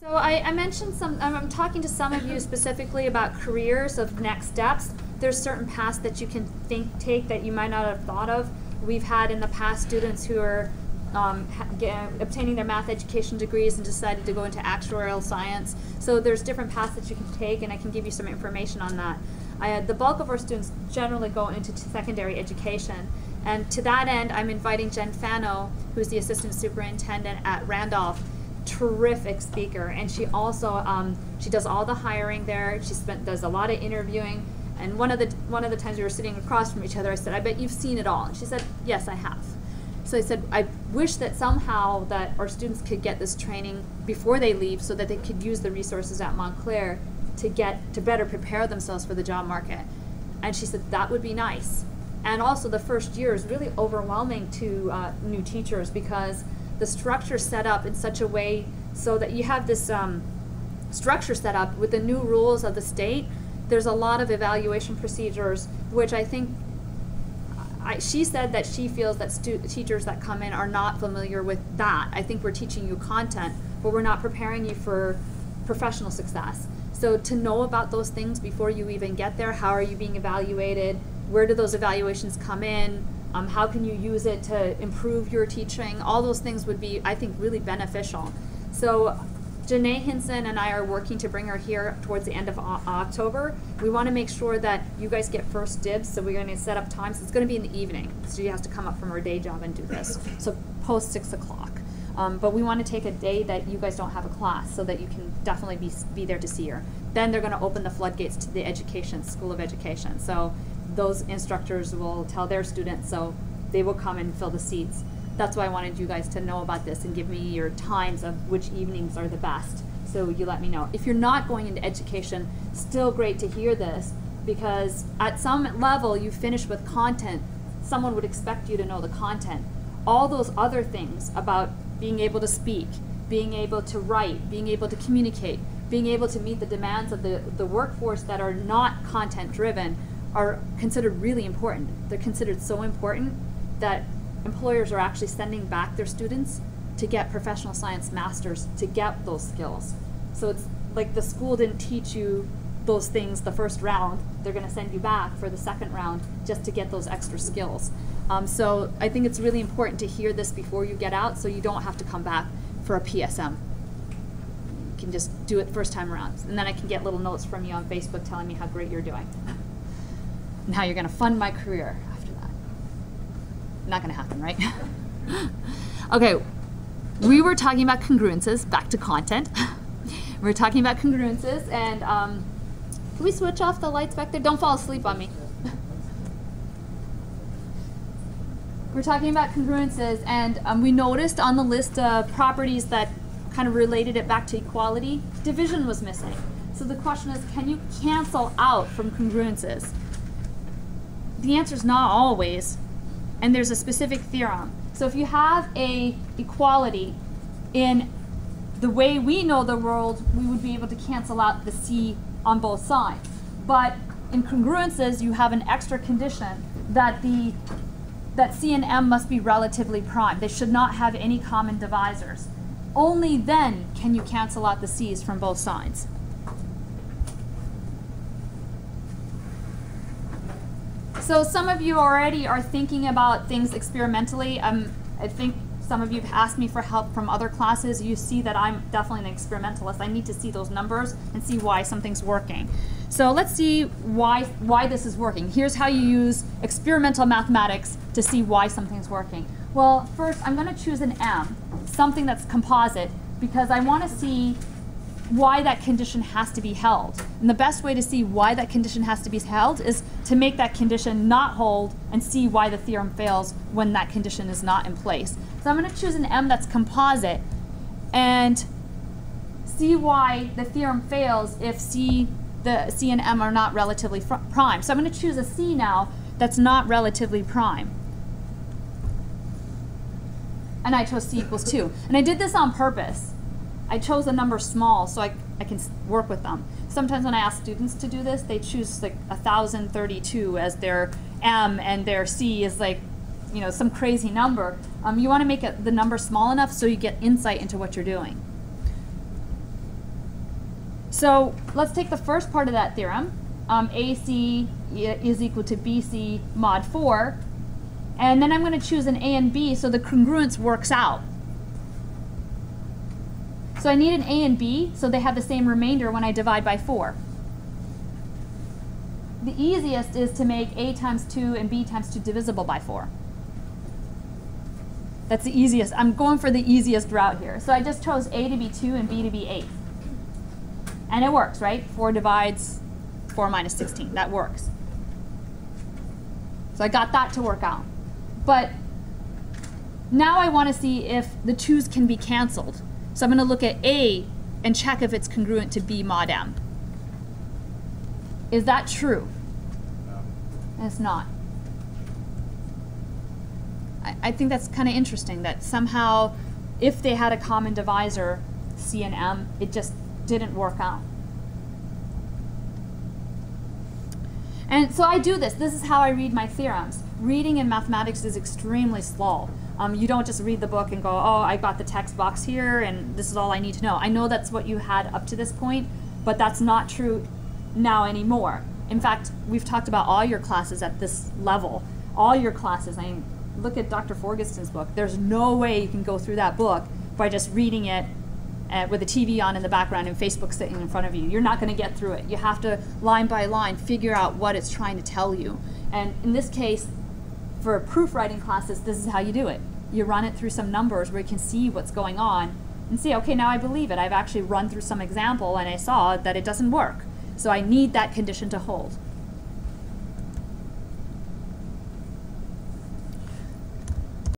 So I mentioned I'm talking to some of you specifically about careers of next steps. There's certain paths that you can take that you might not have thought of. We've had in the past students who are obtaining their math education degrees and decided to go into actuarial science. So there's different paths that you can take, and I can give you some information on that. The bulk of our students generally go into secondary education. And to that end, I'm inviting Jen Fano, who's the assistant superintendent at Randolph. Terrific speaker, and she also she does all the hiring there. She does a lot of interviewing. And one of the times we were sitting across from each other, I said, "I bet you've seen it all." And she said, "Yes, I have." So I said, "I wish that somehow that our students could get this training before they leave, so that they could use the resources at Montclair to better prepare themselves for the job market." And she said that would be nice. And also, the first year is really overwhelming to new teachers because the structure set up in such a way so that you have this structure set up with the new rules of the state. There's a lot of evaluation procedures, which I think she said that she feels that teachers that come in are not familiar with that. I think we're teaching you content, but we're not preparing you for professional success. So to know about those things before you even get there, how are you being evaluated? Where do those evaluations come in? How can you use it to improve your teaching? All those things would be, I think, really beneficial. So Janae Hinson and I are working to bring her here towards the end of October. We want to make sure that you guys get first dibs, so we're going to set up times. It's going to be in the evening, so she has to come up from her day job and do this. So post 6 o'clock. But we want to take a day that you guys don't have a class so that you can definitely be there to see her. Then they're going to open the floodgates to the School of Education. So those instructors will tell their students, so they will come and fill the seats. That's why I wanted you guys to know about this and give me your times of which evenings are the best. So you let me know. If you're not going into education, still great to hear this, because at some level you finish with content. Someone would expect you to know the content. All those other things about being able to speak, being able to write, being able to communicate, being able to meet the demands of the workforce that are not content driven are considered really important. They're considered so important that employers are actually sending back their students to get professional science masters to get those skills. So it's like the school didn't teach you those things the first round. They're going to send you back for the second round just to get those extra skills. So I think it's really important to hear this before you get out, so you don't have to come back for a PSM. You can just do it first time around. And then I can get little notes from you on Facebook telling me how great you're doing and how you're going to fund my career after that. Not going to happen, right? Okay, we were talking about congruences, back to content. We're talking about congruences, and can we switch off the lights back there? Don't fall asleep on me. We're talking about congruences, and we noticed on the list of properties that kind of related it back to equality, division was missing. So the question is, can you cancel out from congruences? The answer is not always, and there's a specific theorem. So if you have a equality in the way we know the world, we would be able to cancel out the C on both sides. But in congruences, you have an extra condition that C and M must be relatively prime. They should not have any common divisors. Only then can you cancel out the C's from both sides. So some of you already are thinking about things experimentally. I think some of you have asked me for help from other classes. You see that I'm definitely an experimentalist. I need to see those numbers and see why something's working. So let's see why this is working. Here's how you use experimental mathematics to see why something's working. Well, first I'm going to choose an M, something that's composite, because I want to see why that condition has to be held. And the best way to see why that condition has to be held is to make that condition not hold and see why the theorem fails when that condition is not in place. So I'm going to choose an M that's composite and see why the theorem fails if the C and M are not relatively prime. So I'm going to choose a C now that's not relatively prime. And I chose C equals 2. And I did this on purpose. I chose a number small so I can work with them. Sometimes when I ask students to do this, they choose like 1032 as their M and their C is like, you know, some crazy number. You want to make the number small enough so you get insight into what you're doing. So let's take the first part of that theorem. AC is equal to BC mod 4. And then I'm going to choose an A and B so the congruence works out. So I need an A and B so they have the same remainder when I divide by 4. The easiest is to make A times 2 and B times 2 divisible by 4. That's the easiest. I'm going for the easiest route here. So I just chose A to be 2 and B to be 8. And it works, right? 4 divides 4 minus 16. That works. So I got that to work out. But now I want to see if the 2's can be canceled. So I'm going to look at A and check if it's congruent to B mod M. Is that true? No. It's not. I think that's kind of interesting that somehow if they had a common divisor, C and M, it just didn't work out. And so I do this. This is how I read my theorems. Reading in mathematics is extremely slow. You don't just read the book and go, oh, I got the text box here and this is all I need to know. I know that's what you had up to this point, but that's not true now anymore. In fact, we've talked about all your classes at this level. All your classes. I mean, look at Dr. Forgeston's book. There's no way you can go through that book by just reading it with the TV on in the background and Facebook sitting in front of you. You're not going to get through it. You have to, line by line, figure out what it's trying to tell you. And in this case, for proofwriting classes, this is how you do it. You run it through some numbers where you can see what's going on and see, okay, now I believe it. I've actually run through some example and I saw that it doesn't work. So I need that condition to hold.